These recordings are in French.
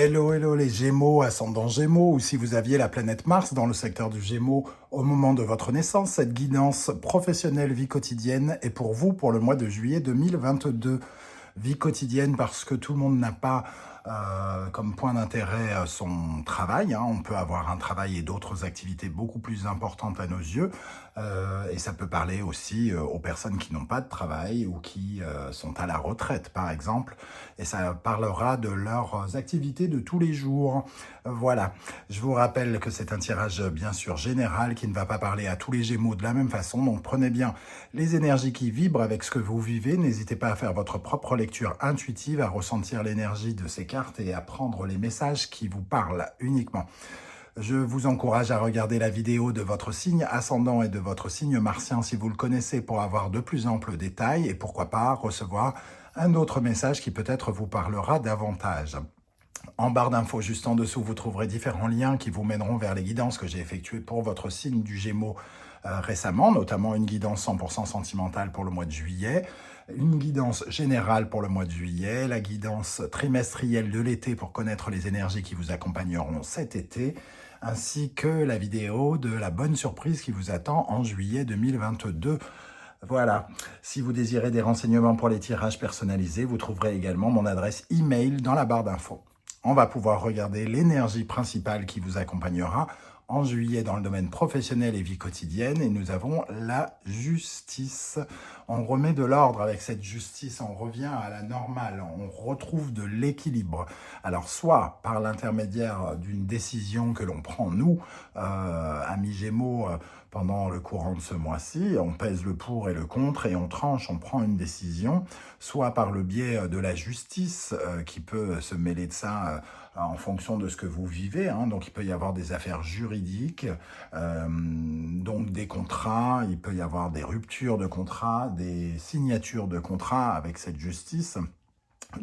Hello, hello les Gémeaux, ascendant Gémeaux, ou si vous aviez la planète Mars dans le secteur du Gémeaux au moment de votre naissance, cette guidance professionnelle vie quotidienne est pour vous pour le mois de juillet 2022. Vie quotidienne parce que tout le monde n'a pas comme point d'intérêt son travail. On peut avoir un travail et d'autres activités beaucoup plus importantes à nos yeux. Et ça peut parler aussi aux personnes qui n'ont pas de travail ou qui sont à la retraite, par exemple. Et ça parlera de leurs activités de tous les jours. Voilà. Je vous rappelle que c'est un tirage, bien sûr, général qui ne va pas parler à tous les Gémeaux de la même façon. Donc, prenez bien les énergies qui vibrent avec ce que vous vivez. N'hésitez pas à faire votre propre lecture intuitive, à ressentir l'énergie de ces cartes et à prendre les messages qui vous parlent uniquement. Je vous encourage à regarder la vidéo de votre signe ascendant et de votre signe martien si vous le connaissez pour avoir de plus amples détails et pourquoi pas recevoir un autre message qui peut-être vous parlera davantage. En barre d'infos juste en dessous, vous trouverez différents liens qui vous mèneront vers les guidances que j'ai effectuées pour votre signe du Gémeaux récemment, notamment une guidance 100% sentimentale pour le mois de juillet, une guidance générale pour le mois de juillet, la guidance trimestrielle de l'été pour connaître les énergies qui vous accompagneront cet été, ainsi que la vidéo de la bonne surprise qui vous attend en juillet 2022. Voilà, si vous désirez des renseignements pour les tirages personnalisés, vous trouverez également mon adresse email dans la barre d'infos. On va pouvoir regarder l'énergie principale qui vous accompagnera en juillet dans le domaine professionnel et vie quotidienne. Et nous avons la justice. On remet de l'ordre avec cette justice, on revient à la normale, on retrouve de l'équilibre. Alors soit par l'intermédiaire d'une décision que l'on prend, nous, amis Gémeaux, pendant le courant de ce mois-ci, on pèse le pour et le contre et on tranche, on prend une décision, soit par le biais de la justice qui peut se mêler de ça en fonction de ce que vous vivez. Donc il peut y avoir des affaires juridiques, donc des contrats, il peut y avoir des ruptures de contrats, des signatures de contrats avec cette justice.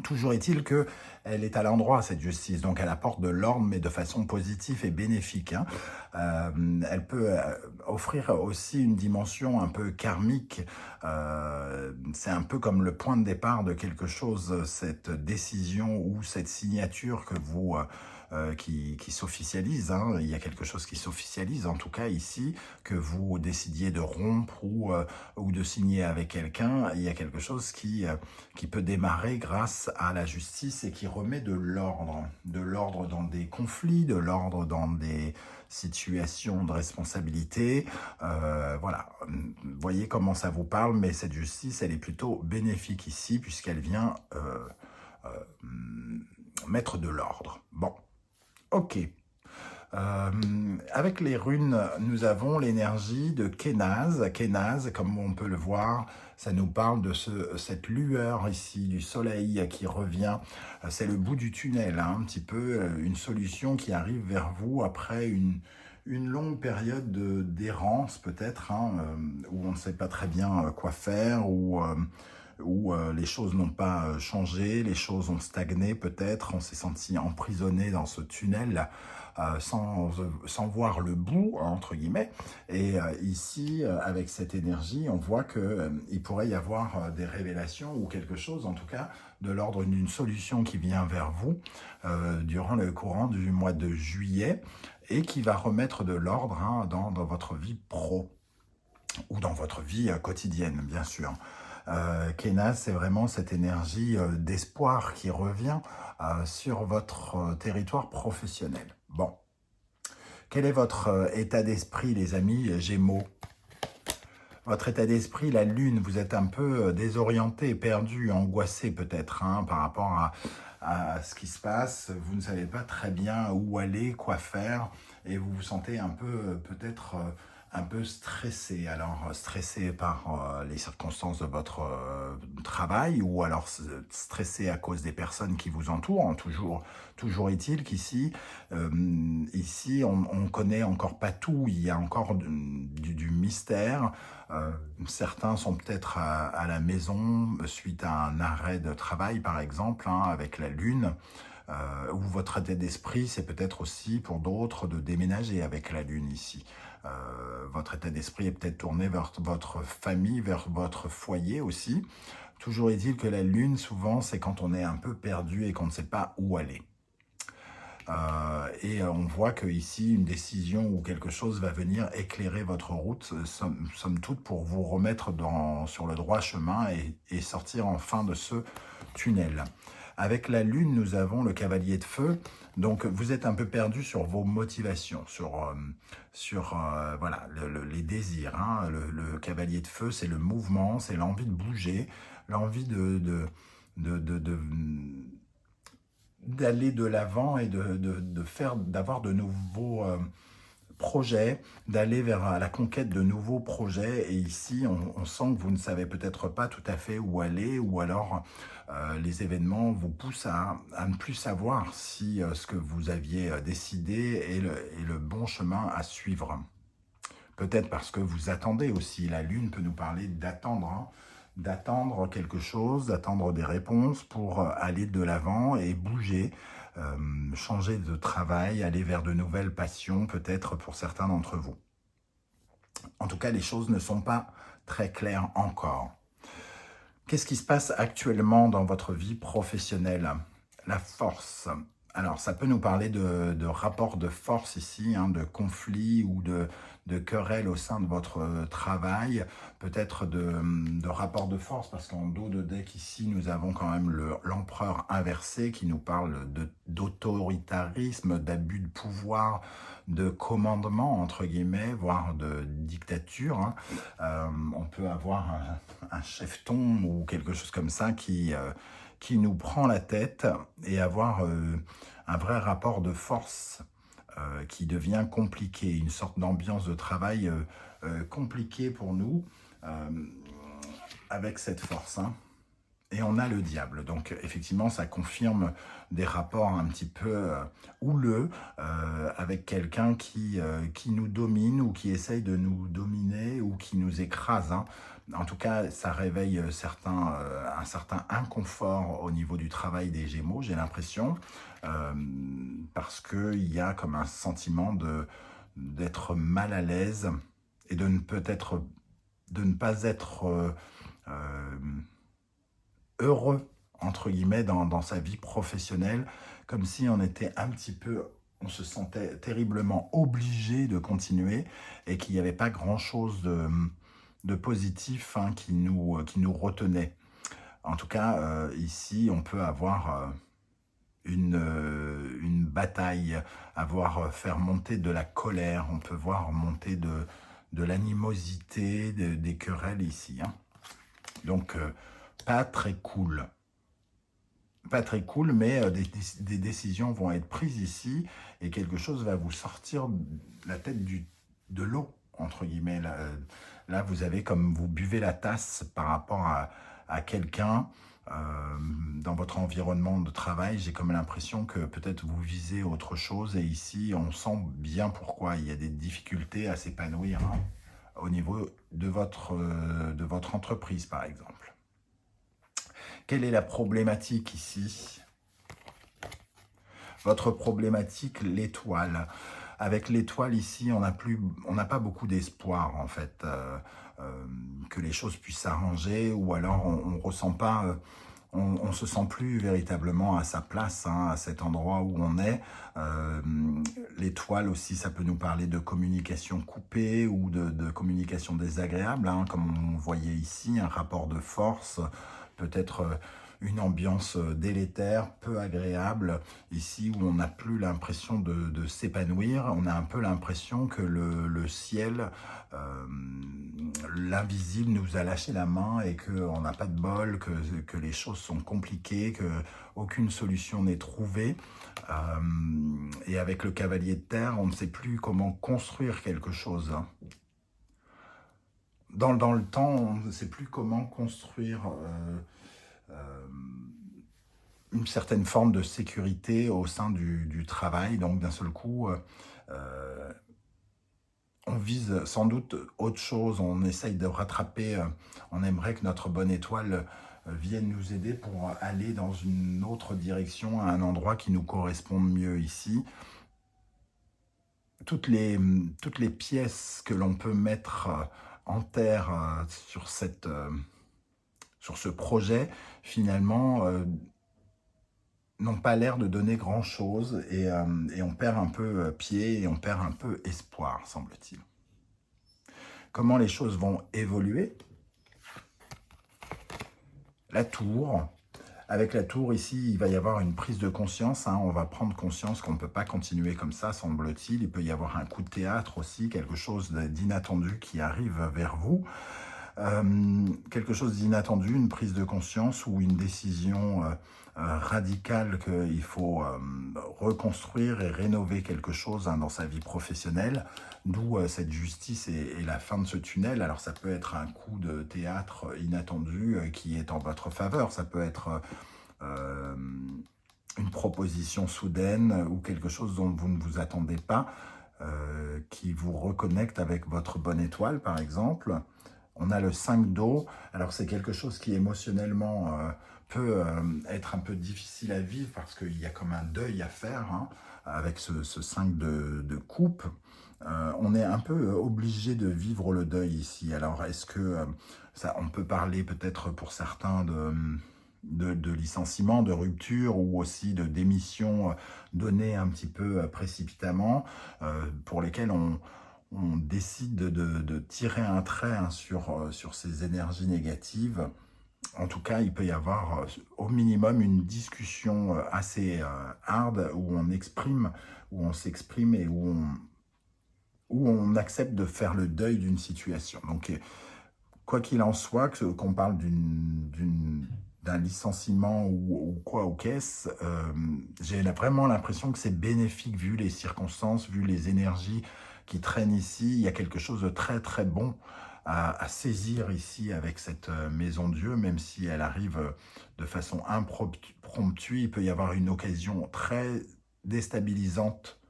Toujours est-il qu'elle est à l'endroit, cette justice, donc elle apporte de l'ordre, mais de façon positive et bénéfique. Elle peut offrir aussi une dimension un peu karmique. C'est un peu comme le point de départ de quelque chose, cette décision ou cette signature que vous... qui s'officialise, il y a quelque chose qui s'officialise, en tout cas ici, que vous décidiez de rompre ou de signer avec quelqu'un, il y a quelque chose qui peut démarrer grâce à la justice et qui remet de l'ordre dans des conflits, de l'ordre dans des situations de responsabilité. Voilà, vous voyez comment ça vous parle, mais cette justice, elle est plutôt bénéfique ici, puisqu'elle vient mettre de l'ordre. Bon. Ok. Avec les runes, nous avons l'énergie de Kénaz. Kénaz, comme on peut le voir, ça nous parle de cette lueur ici, du soleil qui revient. C'est le bout du tunnel, un petit peu, une solution qui arrive vers vous après une longue période d'errance peut-être, où on ne sait pas très bien quoi faire, où les choses n'ont pas changé, les choses ont stagné peut-être, on s'est senti emprisonné dans ce tunnel sans voir le bout, entre guillemets. Et ici, avec cette énergie, on voit qu'il pourrait y avoir des révélations ou quelque chose, en tout cas, de l'ordre d'une solution qui vient vers vous durant le courant du mois de juillet et qui va remettre de l'ordre dans votre vie pro ou dans votre vie quotidienne, bien sûr. Kénaz, c'est vraiment cette énergie d'espoir qui revient sur votre territoire professionnel. Bon, quel est votre état d'esprit, les amis Gémeaux? Votre état d'esprit, la lune, vous êtes un peu désorienté, perdu, angoissé peut-être par rapport à ce qui se passe. Vous ne savez pas très bien où aller, quoi faire, et vous vous sentez un peu peut-être... un peu stressé, alors stressé par les circonstances de votre travail ou alors stressé à cause des personnes qui vous entourent. Toujours est-il qu'ici, ici, on connaît encore pas tout, il y a encore du mystère. Certains sont peut-être à la maison suite à un arrêt de travail, par exemple, avec la lune. Ou votre état d'esprit, c'est peut-être aussi pour d'autres de déménager avec la lune ici. Votre état d'esprit est peut-être tourné vers votre famille, vers votre foyer aussi. Toujours est-il que la lune, souvent, c'est quand on est un peu perdu et qu'on ne sait pas où aller. Et on voit que ici une décision ou quelque chose va venir éclairer votre route, somme toute, pour vous remettre sur le droit chemin et sortir enfin de ce tunnel. Avec la lune, nous avons le cavalier de feu. Donc, vous êtes un peu perdu sur vos motivations, voilà, les désirs. Hein. Le cavalier de feu, c'est le mouvement, c'est l'envie de bouger, l'envie d'aller de l'avant et d'avoir de nouveaux projets, d'aller vers la conquête de nouveaux projets. Et ici, on sent que vous ne savez peut-être pas tout à fait où aller, ou alors les événements vous poussent à ne plus savoir si ce que vous aviez décidé est le bon chemin à suivre. Peut-être parce que vous attendez aussi. La lune peut nous parler d'attendre, hein, d'attendre quelque chose, d'attendre des réponses pour aller de l'avant et bouger, changer de travail, aller vers de nouvelles passions, peut-être pour certains d'entre vous. En tout cas, les choses ne sont pas très claires encore. Qu'est-ce qui se passe actuellement dans votre vie professionnelle? La force. Alors, ça peut nous parler de rapports de force ici, hein, de conflits ou de querelles au sein de votre travail, peut-être de rapports de force, parce qu'en dos de deck ici, nous avons quand même l'empereur inversé qui nous parle d'autoritarisme, d'abus de pouvoir, de commandement, entre guillemets, voire de dictature. Hein. On peut avoir un chefton ou quelque chose comme ça qui nous prend la tête et avoir un vrai rapport de force qui devient compliqué, une sorte d'ambiance de travail compliquée pour nous avec cette force. Hein. Et on a le diable. Donc, effectivement, ça confirme des rapports un petit peu houleux avec quelqu'un qui nous domine ou qui essaye de nous dominer ou qui nous écrase. Hein. En tout cas, ça réveille un certain inconfort au niveau du travail des Gémeaux, j'ai l'impression, parce qu'il y a comme un sentiment d'être mal à l'aise et de ne pas être heureux, entre guillemets, dans sa vie professionnelle, comme si on se sentait terriblement obligé de continuer et qu'il n'y avait pas grand-chose de positif, hein, qui nous retenait. En tout cas, ici, on peut avoir une bataille, faire monter de la colère, on peut voir monter de l'animosité, des querelles ici. Hein. Donc, pas très cool. Pas très cool, mais des décisions vont être prises ici et quelque chose va vous sortir la tête de l'eau, entre guillemets. Là, vous avez comme vous buvez la tasse par rapport à quelqu'un dans votre environnement de travail. J'ai comme l'impression que peut-être vous visez autre chose et ici, on sent bien pourquoi il y a des difficultés à s'épanouir, hein, au niveau de votre entreprise, par exemple. Quelle est la problématique ici? Votre problématique, l'étoile. Avec l'étoile ici, on n'a pas beaucoup d'espoir en fait que les choses puissent s'arranger, ou alors on ressent pas, on se sent plus véritablement à sa place, hein, à cet endroit où on est. L'étoile aussi, ça peut nous parler de communication coupée ou de communication désagréable, hein, comme on voyait ici, un rapport de force, peut-être une ambiance délétère, peu agréable, ici où on n'a plus l'impression de s'épanouir, on a un peu l'impression que le ciel, l'invisible nous a lâché la main et qu'on n'a pas de bol, que les choses sont compliquées, qu'aucune solution n'est trouvée. Et avec le cavalier de terre, on ne sait plus comment construire quelque chose. Dans le temps, on ne sait plus comment construire une certaine forme de sécurité au sein du travail. Donc d'un seul coup, on vise sans doute autre chose, on essaye de rattraper, on aimerait que notre bonne étoile vienne nous aider pour aller dans une autre direction, à un endroit qui nous corresponde mieux ici. Toutes les pièces que l'on peut mettre en terre sur ce projet, finalement, n'ont pas l'air de donner grand-chose et on perd un peu pied et on perd un peu espoir, semble-t-il. Comment les choses vont évoluer? La tour. Avec la tour, ici, il va y avoir une prise de conscience. On va prendre conscience qu'on ne peut pas continuer comme ça, semble-t-il. Il peut y avoir un coup de théâtre aussi, quelque chose d'inattendu qui arrive vers vous. Quelque chose d'inattendu, une prise de conscience ou une décision radicale qu'il faut reconstruire et rénover quelque chose dans sa vie professionnelle, d'où cette justice et la fin de ce tunnel. Alors ça peut être un coup de théâtre inattendu qui est en votre faveur, ça peut être une proposition soudaine ou quelque chose dont vous ne vous attendez pas, qui vous reconnecte avec votre bonne étoile par exemple. On a le 5 d'eau, alors c'est quelque chose qui émotionnellement peut être un peu difficile à vivre parce qu'il y a comme un deuil à faire avec ce 5 de coupe. On est un peu obligé de vivre le deuil ici. Alors est-ce que on peut parler peut-être pour certains de licenciement, de rupture ou aussi de démission donnée un petit peu précipitamment, pour lesquels on décide de tirer un trait sur ces énergies négatives. En tout cas, il peut y avoir au minimum une discussion assez hard où on s'exprime et où on accepte de faire le deuil d'une situation. Donc, quoi qu'il en soit, qu'on parle d'un licenciement ou quoi ou qu'est-ce, j'ai vraiment l'impression que c'est bénéfique vu les circonstances, vu les énergies qui traînent ici. Il y a quelque chose de très très bon à saisir ici avec cette maison Dieu, même si elle arrive de façon impromptue. Il peut y avoir une occasion très déstabilisante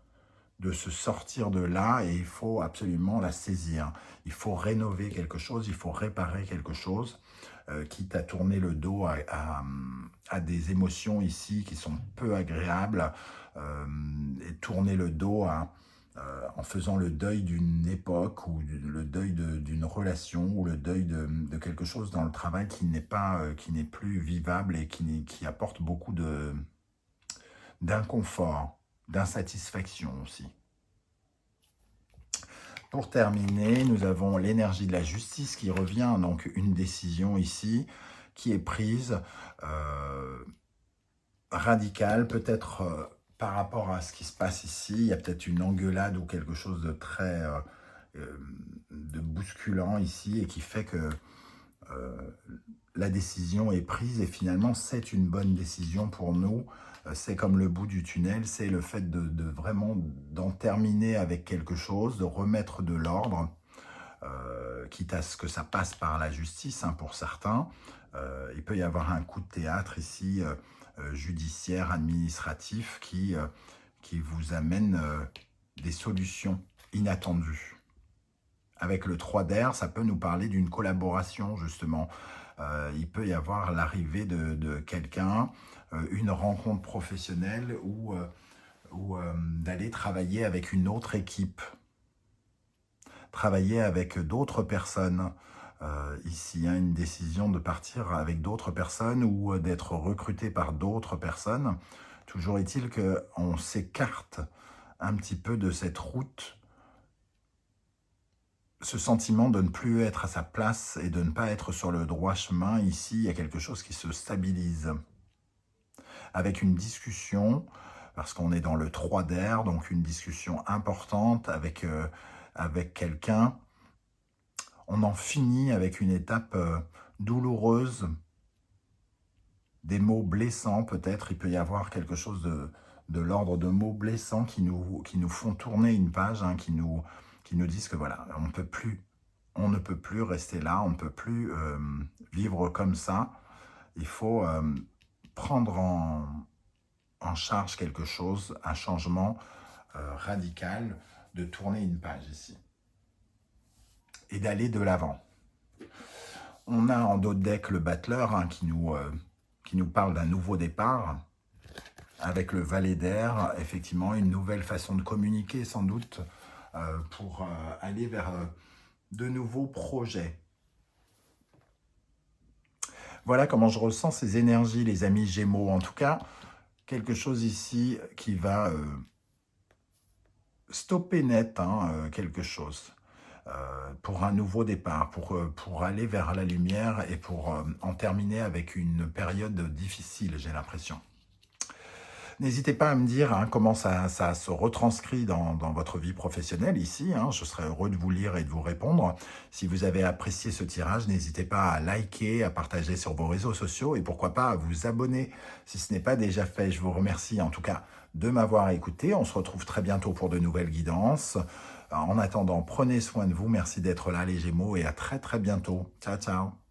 de se sortir de là et il faut absolument la saisir. Il faut rénover quelque chose, il faut réparer quelque chose, quitte à tourner le dos à des émotions ici qui sont peu agréables, et tourner le dos en faisant le deuil d'une époque ou le deuil d'une relation ou le deuil de quelque chose dans le travail qui n'est plus vivable et qui apporte beaucoup d'inconfort, d'insatisfaction aussi. Pour terminer, nous avons l'énergie de la justice qui revient, donc une décision ici qui est prise radicale, peut-être par rapport à ce qui se passe ici. Il y a peut-être une engueulade ou quelque chose de très de bousculant ici et qui fait que la décision est prise et finalement c'est une bonne décision pour nous. C'est comme le bout du tunnel, c'est le fait de vraiment d'en terminer avec quelque chose, de remettre de l'ordre, quitte à ce que ça passe par la justice pour certains. Il peut y avoir un coup de théâtre ici, judiciaire, administratif, qui vous amène des solutions inattendues. Avec le 3 d'air, ça peut nous parler d'une collaboration, justement. Il peut y avoir l'arrivée de quelqu'un, une rencontre professionnelle ou d'aller travailler avec une autre équipe, travailler avec d'autres personnes. Ici, une décision de partir avec d'autres personnes ou d'être recruté par d'autres personnes. Toujours est-il qu'on s'écarte un petit peu de cette route, ce sentiment de ne plus être à sa place et de ne pas être sur le droit chemin. Ici, il y a quelque chose qui se stabilise. Avec une discussion, parce qu'on est dans le 3 d'air, donc une discussion importante avec quelqu'un. On en finit avec une étape douloureuse, des mots blessants peut-être. Il peut y avoir quelque chose de l'ordre de mots blessants qui nous font tourner une page, qui nous disent que voilà, on ne peut plus rester là, on ne peut plus vivre comme ça. Il faut prendre en charge quelque chose, un changement radical, de tourner une page ici et d'aller de l'avant. On a en dos de deck le battleur qui nous parle d'un nouveau départ, avec le valet d'air, effectivement une nouvelle façon de communiquer sans doute, pour aller vers de nouveaux projets. Voilà comment je ressens ces énergies, les amis Gémeaux. En tout cas, quelque chose ici qui va stopper net quelque chose. Pour un nouveau départ, pour aller vers la lumière et pour en terminer avec une période difficile, j'ai l'impression. N'hésitez pas à me dire comment ça se retranscrit dans votre vie professionnelle ici. Je serai heureux de vous lire et de vous répondre. Si vous avez apprécié ce tirage, n'hésitez pas à liker, à partager sur vos réseaux sociaux et pourquoi pas à vous abonner si ce n'est pas déjà fait. Je vous remercie en tout cas de m'avoir écouté. On se retrouve très bientôt pour de nouvelles guidances. En attendant, prenez soin de vous. Merci d'être là les Gémeaux et à très très bientôt. Ciao, ciao.